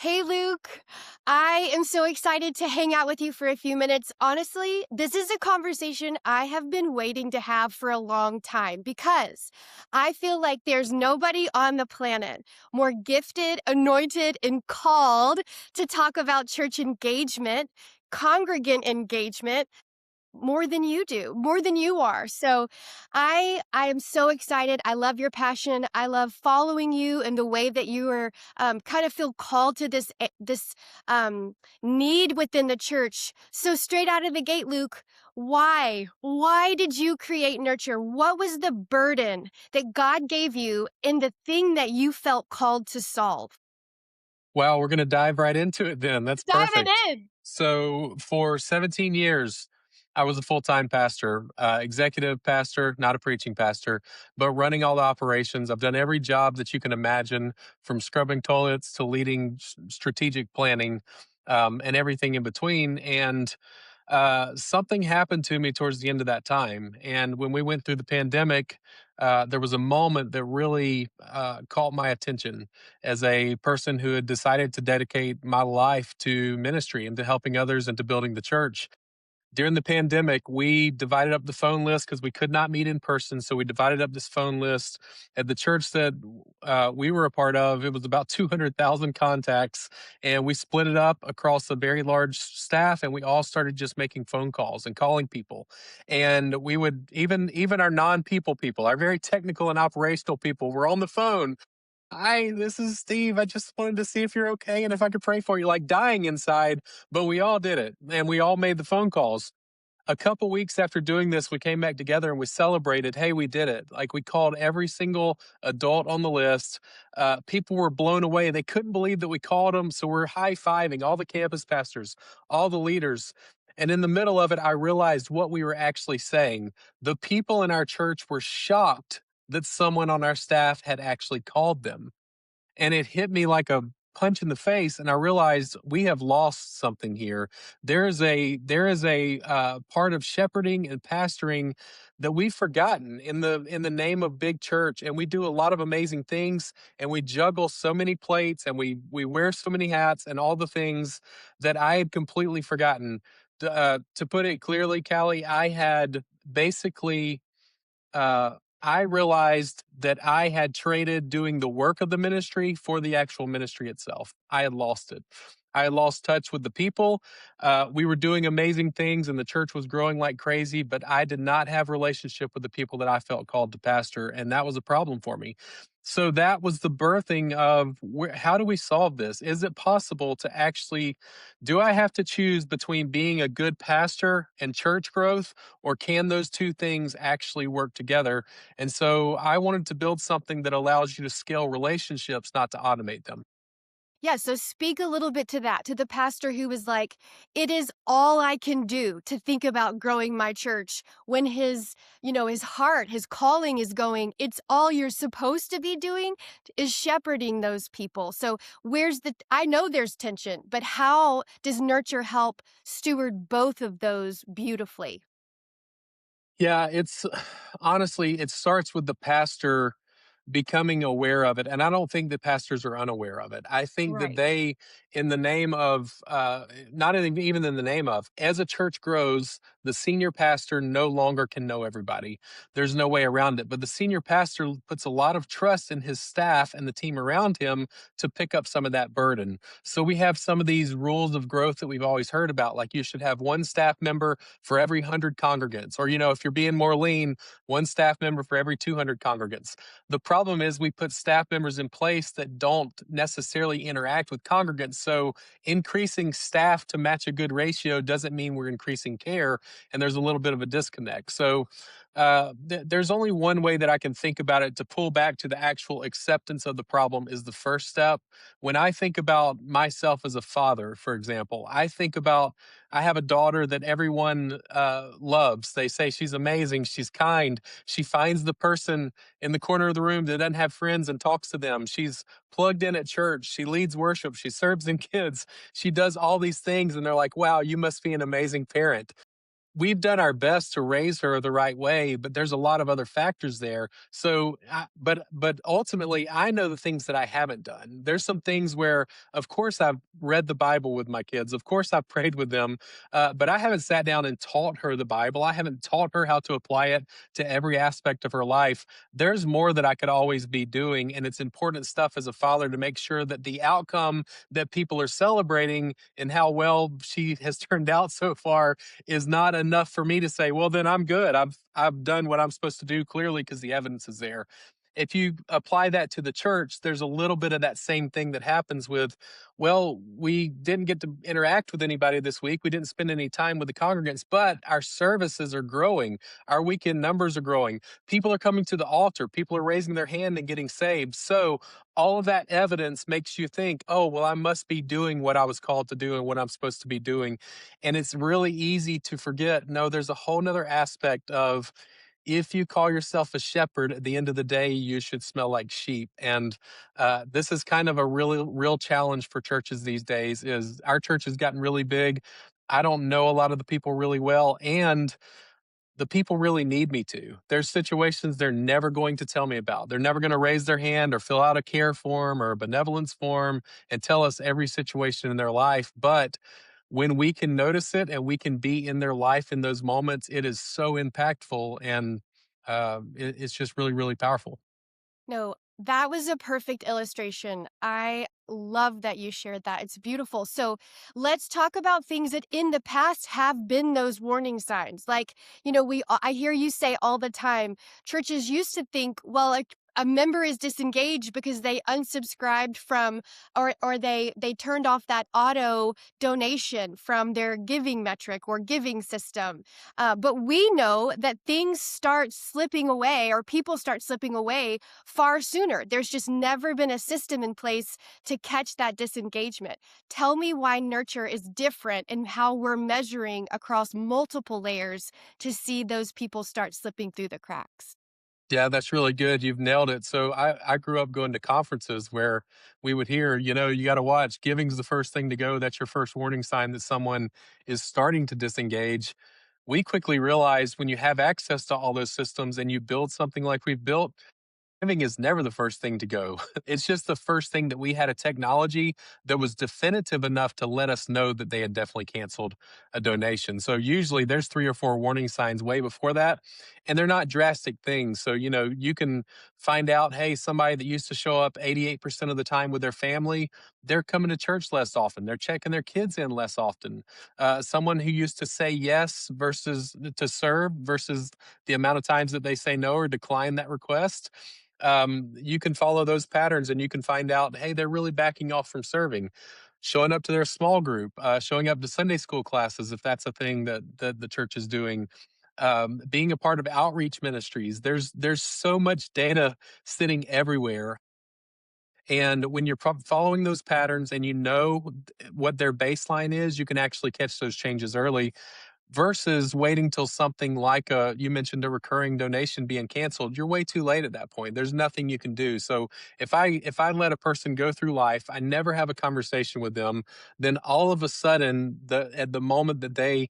Hey, Luke. I am so excited to hang out with you for a few minutes. Honestly, this is a conversation I have been waiting to have for a long time because I feel like there's nobody on the planet more gifted, anointed, and called to talk about church engagement, congregant engagement, more than you do, more than you are. So I am so excited. I love your passion. I love following you and the way that you are kind of feel called to this need within the church. So straight out of the gate, Luke, why? Why did you create Nurture? What was the burden that God gave you in the thing that you felt called to solve? Well, we're gonna dive right into it then. That's Diving perfect. in. So, for 17 years, I was a full-time pastor, executive pastor, not a preaching pastor, but running all the operations. I've done every job that you can imagine, from scrubbing toilets to leading strategic planning, and everything in between. And something happened to me towards the end of that time. And when we went through the pandemic, there was a moment that really caught my attention as a person who had decided to dedicate my life to ministry and to helping others and to building the church. During the pandemic, we divided up the phone list because we could not meet in person. So we divided up this phone list at the church that we were a part of. It was about 200,000 contacts, and we split it up across a very large staff, and we all started just making phone calls and calling people. And we would even our non-people, our very technical and operational people, were on the phone. Hi, this is Steve. I just wanted to see if you're okay and if I could pray for you, like dying inside, but we all did it and we all made the phone calls. A couple weeks after doing this, we came back together and we celebrated. Hey, we did it. Like we called every single adult on the list. People were blown away. They couldn't believe that we called them. So we're high fiving all the campus pastors, all the leaders. And in the middle of it, I realized what we were actually saying. The people in our church were shocked that someone on our staff had actually called them, and it hit me like a punch in the face, and I realized we have lost something here. There is a part of shepherding and pastoring that we've forgotten in the name of big church, and we do a lot of amazing things, and we juggle so many plates, and we wear so many hats and all the things that I had completely forgotten. To put it clearly, Callie, I had basically I realized that I had traded doing the work of the ministry for the actual ministry itself. I had lost it. I had lost touch with the people. We were doing amazing things and the church was growing like crazy, but I did not have relationship with the people that I felt called to pastor. And that was a problem for me. So that was the birthing of how do we solve this? Is it possible to actually, do I have to choose between being a good pastor and church growth, or can those two things actually work together? And so I wanted to build something that allows you to scale relationships, not to automate them. Yeah, so speak a little bit to that, to the pastor who was like, it is all I can do to think about growing my church when his heart, his calling is going, it's all you're supposed to be doing is shepherding those people. So I know there's tension, but how does Nurture help steward both of those beautifully? Yeah, it's honestly, it starts with the pastor becoming aware of it. And I don't think that pastors are unaware of it. I think that Right. they, in the name of, not even in the name of, as a church grows, the senior pastor no longer can know everybody. There's no way around it. But the senior pastor puts a lot of trust in his staff and the team around him to pick up some of that burden. So we have some of these rules of growth that we've always heard about, like you should have one staff member for every 100 congregants, or, if you're being more lean, one staff member for every 200 congregants. The problem is we put staff members in place that don't necessarily interact with congregants. So increasing staff to match a good ratio doesn't mean we're increasing care, and there's a little bit of a disconnect. So there's only one way that I can think about it to pull back to the actual acceptance of the problem is the first step. When I think about myself as a father, for example, I have a daughter that everyone loves. They say she's amazing, she's kind, she finds the person in the corner of the room that doesn't have friends and talks to them. She's plugged in at church. She leads worship. She serves in kids. She does all these things. And they're like, wow, you must be an amazing parent. we've done our best to raise her the right way, but there's a lot of other factors there. So, but ultimately, I know the things that I haven't done. There's some things where, of course, I've read the Bible with my kids. Of course, I've prayed with them, but I haven't sat down and taught her the Bible. I haven't taught her how to apply it to every aspect of her life. There's more that I could always be doing, and it's important stuff as a father to make sure that the outcome that people are celebrating and how well she has turned out so far is not enough for me to say, well, then I'm good. I've done what I'm supposed to do clearly because the evidence is there. If you apply that to the church, there's a little bit of that same thing that happens with, well, we didn't get to interact with anybody this week. We didn't spend any time with the congregants, but our services are growing. Our weekend numbers are growing. People are coming to the altar. People are raising their hand and getting saved. So all of that evidence makes you think, oh, well, I must be doing what I was called to do and what I'm supposed to be doing. And it's really easy to forget, no, there's a whole nother aspect of, if you call yourself a shepherd, at the end of the day, you should smell like sheep. And this is kind of a really real challenge for churches these days. Is our church has gotten really big. I don't know a lot of the people really well, and the people really need me to. There's situations they're never going to tell me about. They're never going to raise their hand or fill out a care form or a benevolence form and tell us every situation in their life. But when we can notice it and we can be in their life in those moments, it is so impactful, and it's just really, really powerful. No, that was a perfect illustration. I love that you shared that. It's beautiful. So let's talk about things that in the past have been those warning signs. Like, I hear you say all the time, churches used to think, well, a member is disengaged because they unsubscribed from, or they turned off that auto donation from their giving metric or giving system. But we know that things start slipping away, or people start slipping away far sooner. There's just never been a system in place to catch that disengagement. Tell me why nurture is different and how we're measuring across multiple layers to see those people start slipping through the cracks. Yeah, that's really good. You've nailed it. So I grew up going to conferences where we would hear, you got to watch. Giving's the first thing to go. That's your first warning sign that someone is starting to disengage. We quickly realized when you have access to all those systems and you build something like we've built, giving is never the first thing to go. It's just the first thing that we had a technology that was definitive enough to let us know that they had definitely canceled a donation. So usually there's 3 or 4 warning signs way before that, and they're not drastic things. So, you can find out, hey, somebody that used to show up 88% of the time with their family, they're coming to church less often. They're checking their kids in less often. Someone who used to say yes versus to serve versus the amount of times that they say no or decline that request, you can follow those patterns and you can find out, hey, they're really backing off from serving, showing up to their small group, showing up to Sunday school classes if that's a thing that the church is doing, being a part of outreach ministries. There's so much data sitting everywhere. And when you're following those patterns and you know what their baseline is, you can actually catch those changes early versus waiting till something like you mentioned a recurring donation being canceled. You're way too late at that point. There's nothing you can do. So if I let a person go through life, I never have a conversation with them, then all of a sudden, at the moment that they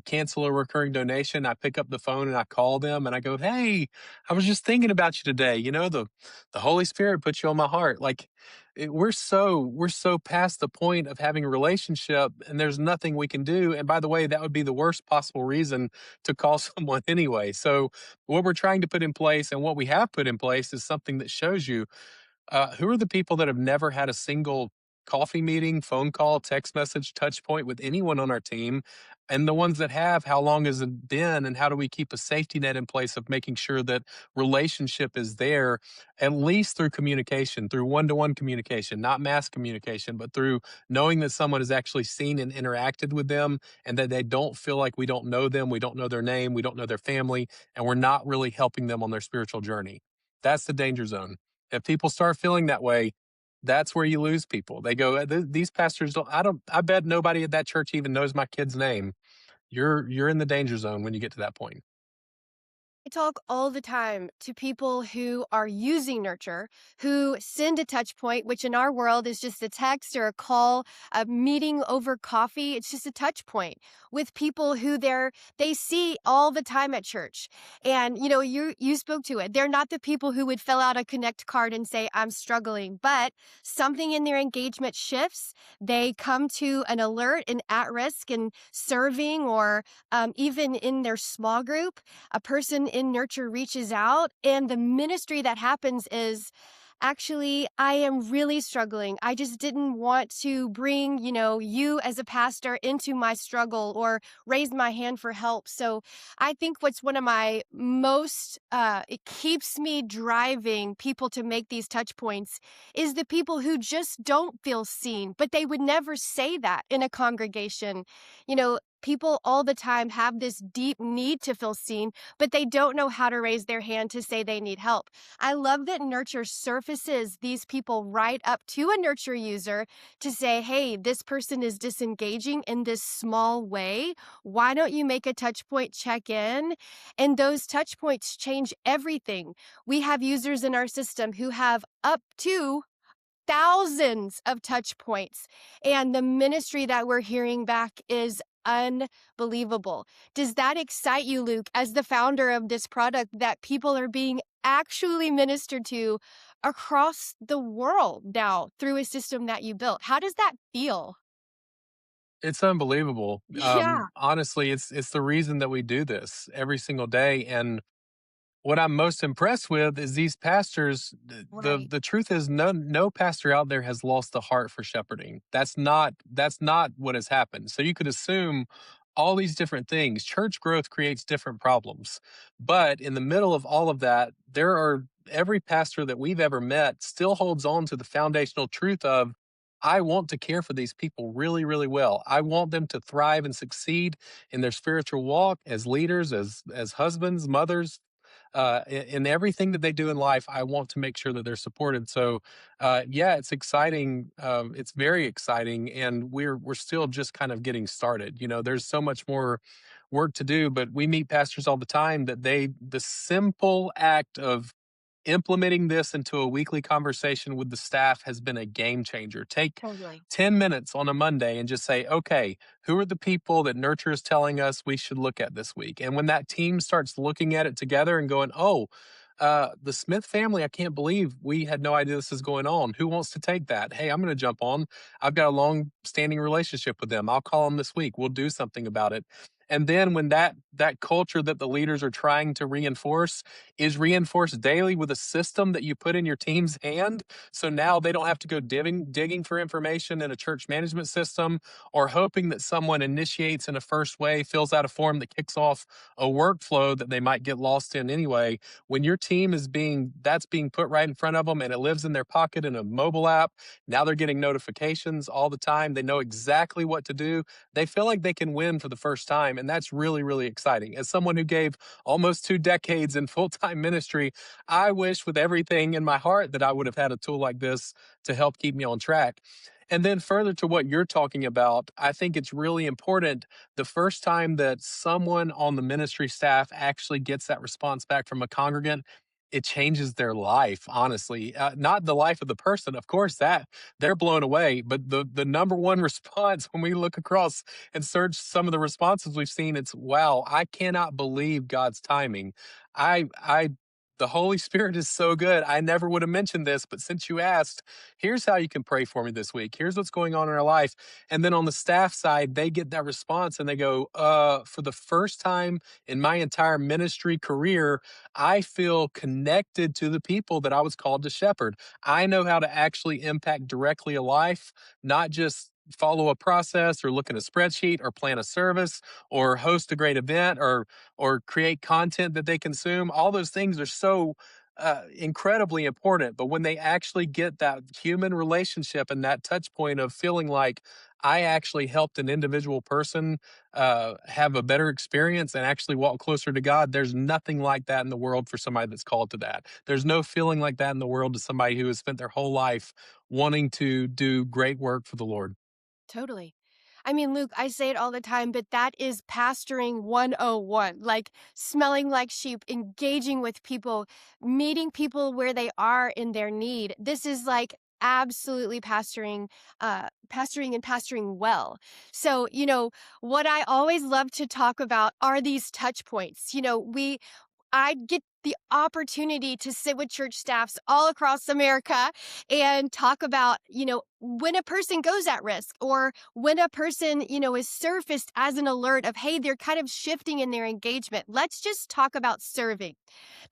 cancel a recurring donation, I pick up the phone and I call them and I go, hey, I was just thinking about you today. The Holy Spirit put you on my heart. Like, we're so past the point of having a relationship, and there's nothing we can do. And by the way, that would be the worst possible reason to call someone anyway. So what we're trying to put in place and what we have put in place is something that shows you, who are the people that have never had a single coffee meeting, phone call, text message, touch point with anyone on our team? And the ones that have, how long has it been? And how do we keep a safety net in place of making sure that relationship is there, at least through communication, through one to one communication, not mass communication, but through knowing that someone has actually seen and interacted with them and that they don't feel like we don't know them, we don't know their name, we don't know their family, and we're not really helping them on their spiritual journey. That's the danger zone. If people start feeling that way, that's where you lose people. They go, These pastors don't. I bet nobody at that church even knows my kid's name." You're in the danger zone when you get to that point. I talk all the time to people who are using nurture, who send a touch point, which in our world is just a text or a call, a meeting over coffee. It's just a touch point with people who they see all the time at church. And you spoke to it. They're not the people who would fill out a connect card and say, I'm struggling, but something in their engagement shifts. They come to an alert and at risk and serving or even in their small group a person in nurture reaches out and the ministry that happens is actually I am really struggling. I just didn't want to bring, you as a pastor into my struggle or raise my hand for help. So I think what's one of my most it keeps me driving people to make these touch points is the people who just don't feel seen, but they would never say that in a congregation. People all the time have this deep need to feel seen, but they don't know how to raise their hand to say they need help. I love that nurture surfaces these people right up to a nurture user to say, hey, this person is disengaging in this small way. Why don't you make a touch point check in? And those touch points change everything. We have users in our system who have up to thousands of touch points. And the ministry that we're hearing back is unbelievable. Does that excite you, Luke, as the founder of this product, that people are being actually ministered to across the world now through a system that you built? How does that feel? It's unbelievable. Yeah, Honestly, it's the reason that we do this every single day. And what I'm most impressed with is these pastors. The right. the truth is, no pastor out there has lost the heart for shepherding. That's not what has happened. So you could assume all these different things. Church growth creates different problems, but in the middle of all of that, there are every pastor that we've ever met still holds on to the foundational truth of, I want to care for these people really, really well. I want them to thrive and succeed in their spiritual walk as leaders, as husbands, mothers, in everything that they do in life. I want to make sure that they're supported. So, yeah, it's exciting. It's very exciting, and we're still just kind of getting started. There's so much more work to do, but we meet pastors all the time that the simple act of implementing this into a weekly conversation with the staff has been a game changer. Take Totally. 10 minutes on a Monday and just say, okay, who are the people that Nurture is telling us we should look at this week? And when that team starts looking at it together and going, oh, the Smith family, I can't believe we had no idea this is going on. Who wants to take that? Hey, I'm going to jump on. I've got a long standing relationship with them. I'll call them this week. We'll do something about it. And then when that culture that the leaders are trying to reinforce is reinforced daily with a system that you put in your team's hand, so now they don't have to go digging for information in a church management system or hoping that someone initiates in a first way, fills out a form that kicks off a workflow that they might get lost in anyway. When your team that's being put right in front of them and it lives in their pocket in a mobile app, now they're getting notifications all the time. They know exactly what to do. They feel like they can win for the first time. And that's really, really exciting. As someone who gave almost 2 decades in full time ministry, I wish with everything in my heart that I would have had a tool like this to help keep me on track. And then, further to what you're talking about, I think it's really important the first time that someone on the ministry staff actually gets that response back from a congregant, it changes their life, honestly. Not the life of the person, of course, that they're blown away. But the number one response when we look across and search some of the responses we've seen, it's wow, I cannot believe God's timing. I the Holy Spirit is so good. I never would have mentioned this, but since you asked, here's how you can pray for me this week. Here's what's going on in our life. And then on the staff side, they get that response and they go, for the first time in my entire ministry career, I feel connected to the people that I was called to shepherd. I know how to actually impact directly a life, not just follow a process or look at a spreadsheet or plan a service or host a great event or create content that they consume. All those things are so incredibly important. But when they actually get that human relationship and that touch point of feeling like I actually helped an individual person have a better experience and actually walk closer to God, there's nothing like that in the world for somebody that's called to that. There's no feeling like that in the world to somebody who has spent their whole life wanting to do great work for the Lord. Totally. I mean, Luke, I say it all the time, but that is pastoring 101. Like smelling like sheep, engaging with people, meeting people where they are in their need. This is like absolutely pastoring and pastoring well. So, what I always love to talk about are these touch points. I get the opportunity to sit with church staffs all across America and talk about, when a person goes at risk or when a person, is surfaced as an alert of, hey, they're kind of shifting in their engagement. Let's just talk about serving.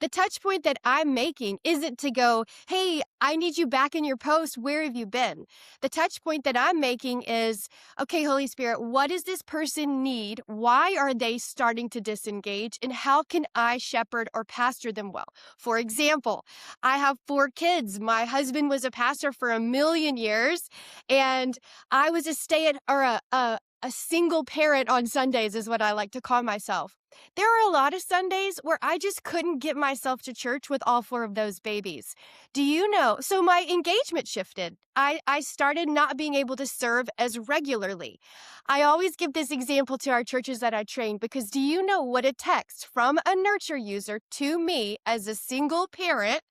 The touch point that I'm making isn't to go, hey, I need you back in your post. Where have you been? The touch point that I'm making is, okay, Holy Spirit, what does this person need? Why are they starting to disengage? And how can I shepherd or pastor them well? For example, I have 4 kids. My husband was a pastor for a million years, and I was a stay at or a single parent on Sundays, is what I like to call myself. There were a lot of Sundays where I just couldn't get myself to church with all 4 of those babies. Do you know? So my engagement shifted. I started not being able to serve as regularly. I always give this example to our churches that I train because do you know what a text from a nurture user to me as a single parent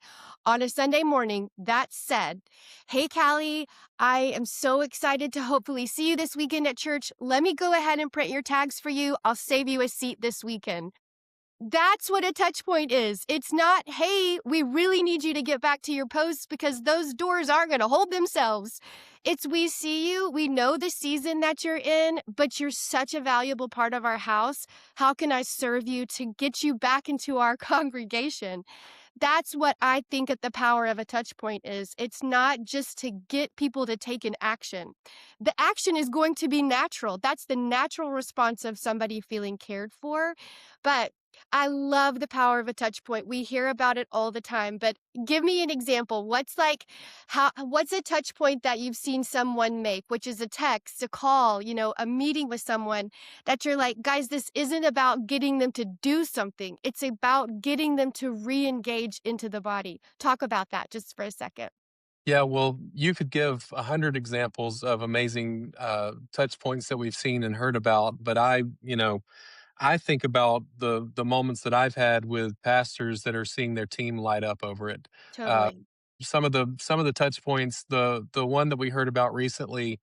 on a Sunday morning that said, hey, Callie, I am so excited to hopefully see you this weekend at church. Let me go ahead and print your tags for you. I'll save you a seat this weekend. That's what a touch point is. It's not, hey, we really need you to get back to your posts because those doors aren't going to hold themselves. It's we see you, we know the season that you're in, but you're such a valuable part of our house. How can I serve you to get you back into our congregation? That's what I think that the power of a touch point is. It's not just to get people to take an action. The action is going to be natural. That's the natural response of somebody feeling cared for. But I love the power of a touch point. We hear about it all the time, but give me an example. What's a touch point that you've seen someone make, which is a text, a call, a meeting with someone that you're like, guys, this isn't about getting them to do something. It's about getting them to re-engage into the body. Talk about that just for a second. Yeah, well, you could give 100 examples of amazing touch points that we've seen and heard about, but I think about the moments that I've had with pastors that are seeing their team light up over it. Uh, Totally. some of the touch points, the one that we heard about recently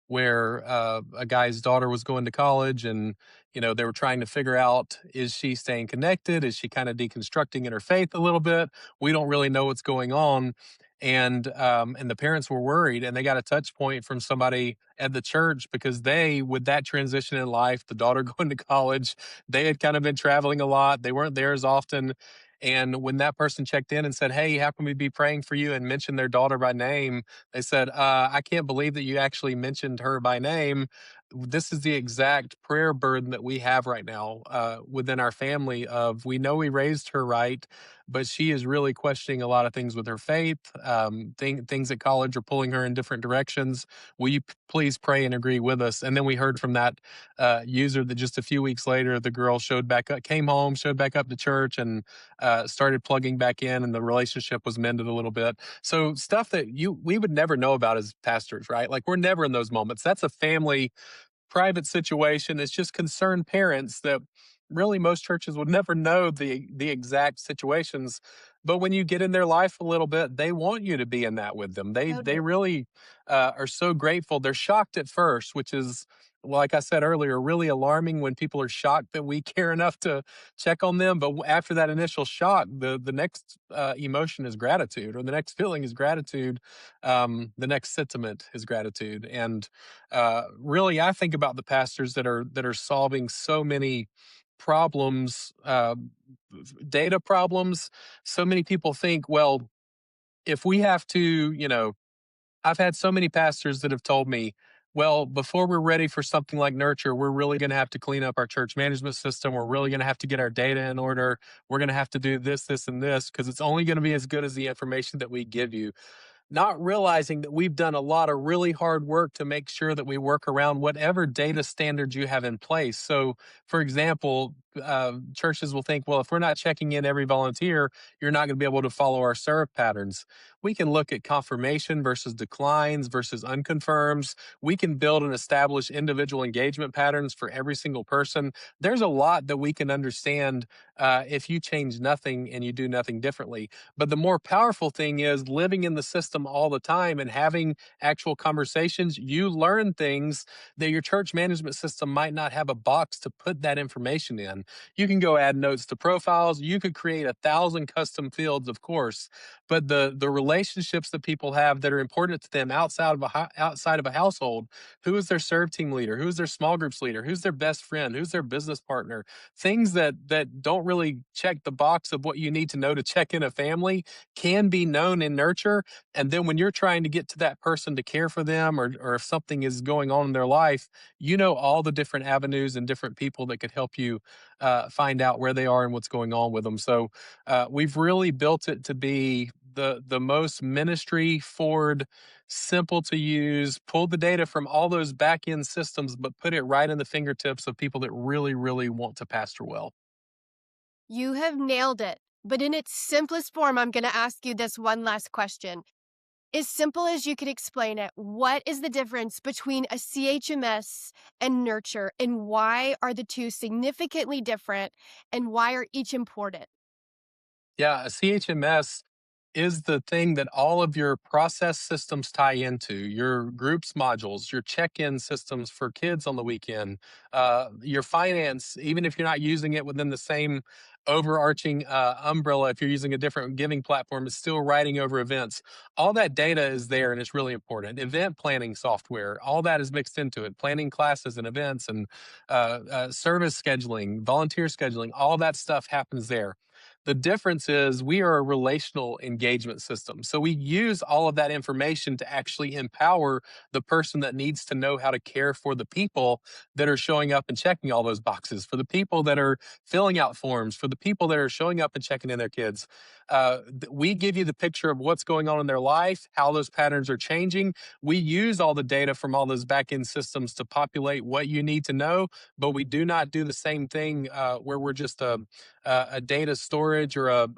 where a guy's daughter was going to college and they were trying to figure out, is she staying connected, is she kind of deconstructing in her faith a little bit, we don't really know what's going on. And the parents were worried, and they got a touch point from somebody at the church because they, with that transition in life, the daughter going to college, they had kind of been traveling a lot, they weren't there as often. And when that person checked in and said, hey, how can we be praying for you, and mentioned their daughter by name, they said, I can't believe that you actually mentioned her by name. This is the exact prayer burden that we have right now within our family of, we know we raised her right, but she is really questioning a lot of things with her faith. Things at college are pulling her in different directions. Will you please pray and agree with us? And then we heard from that user that just a few weeks later, the girl showed back up, came home, showed back up to church, and started plugging back in, and the relationship was mended a little bit. So stuff that we would never know about as pastors, right? Like we're never in those moments. That's a family private situation. It's just concerned parents that really most churches would never know the exact situations. But when you get in their life a little bit, they want you to be in that with them. They Totally. really are so grateful. They're shocked at first, which is, like I said earlier, really alarming when people are shocked that we care enough to check on them. But after that initial shock, the next emotion is gratitude, or the next feeling is gratitude. The next sentiment is gratitude. And really, I think about the pastors that are solving so many problems, data problems. So many people think, well, if we have to, I've had so many pastors that have told me, well, before we're ready for something like Nurture, we're really going to have to clean up our church management system. We're really going to have to get our data in order. We're going to have to do this, this, and this, because it's only going to be as good as the information that we give you, not realizing that we've done a lot of really hard work to make sure that we work around whatever data standards you have in place. So, for example, churches will think, well, if we're not checking in every volunteer, you're not going to be able to follow our serve patterns. We can look at confirmation versus declines versus unconfirms. We can build and establish individual engagement patterns for every single person. There's a lot that we can understand if you change nothing and you do nothing differently. But the more powerful thing is living in the system all the time and having actual conversations. You learn things that your church management system might not have a box to put that information in. You can go add notes to profiles. You could create 1,000 custom fields, of course, but the relationships that people have that are important to them outside of a household. Who is their serve team leader? Who's their small groups leader? Who's their best friend? Who's their business partner? Things that don't really check the box of what you need to know to check in a family can be known in nurture. And then when you're trying to get to that person to care for them, or if something is going on in their life, you know all the different avenues and different people that could help you find out where they are and what's going on with them. So we've really built it to be the most ministry forward, simple to use, pull the data from all those back end systems, but put it right in the fingertips of people that really, really want to pastor well. You have nailed it. But in its simplest form, I'm going to ask you this one last question. As simple as you could explain it, what is the difference between a CHMS and nurture, and why are the two significantly different, and why are each important? Yeah, a CHMS is the thing that all of your process systems tie into, your groups modules, your check-in systems for kids on the weekend, your finance, even if you're not using it within the same overarching umbrella, if you're using a different giving platform, it's still writing over events. All that data is there and it's really important. Event planning software, all that is mixed into it. Planning classes and events and service scheduling, volunteer scheduling, all that stuff happens there. The difference is we are a relational engagement system. So we use all of that information to actually empower the person that needs to know how to care for the people that are showing up and checking all those boxes, for the people that are filling out forms, for the people that are showing up and checking in their kids. We give you the picture of what's going on in their life, how those patterns are changing. We use all the data from all those back end systems to populate what you need to know, but we do not do the same thing where we're just a data storage or a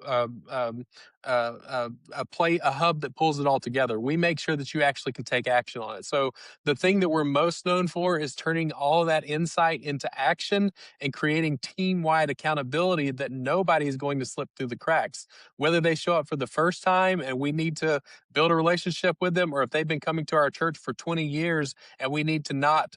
hub that pulls it all together. We make sure that you actually can take action on it. So the thing that we're most known for is turning all of that insight into action and creating team wide accountability that nobody is going to slip through the cracks. Whether they show up for the first time and we need to build a relationship with them, or if they've been coming to our church for 20 years and we need to not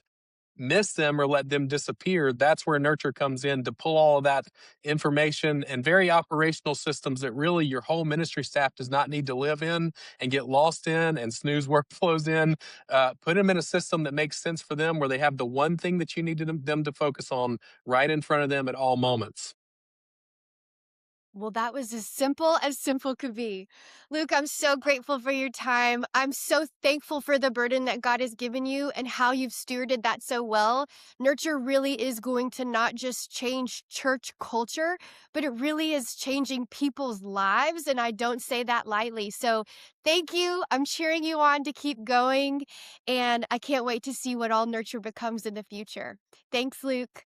miss them or let them disappear, that's where nurture comes in to pull all of that information and very operational systems that really your whole ministry staff does not need to live in and get lost in and snooze workflows in. Put them in a system that makes sense for them, where they have the one thing that you need them to focus on right in front of them at all moments. Well, that was as simple could be. Luke, I'm so grateful for your time. I'm so thankful for the burden that God has given you and how you've stewarded that so well. Nurture really is going to not just change church culture, but it really is changing people's lives. And I don't say that lightly. So thank you. I'm cheering you on to keep going. And I can't wait to see what all Nurture becomes in the future. Thanks, Luke.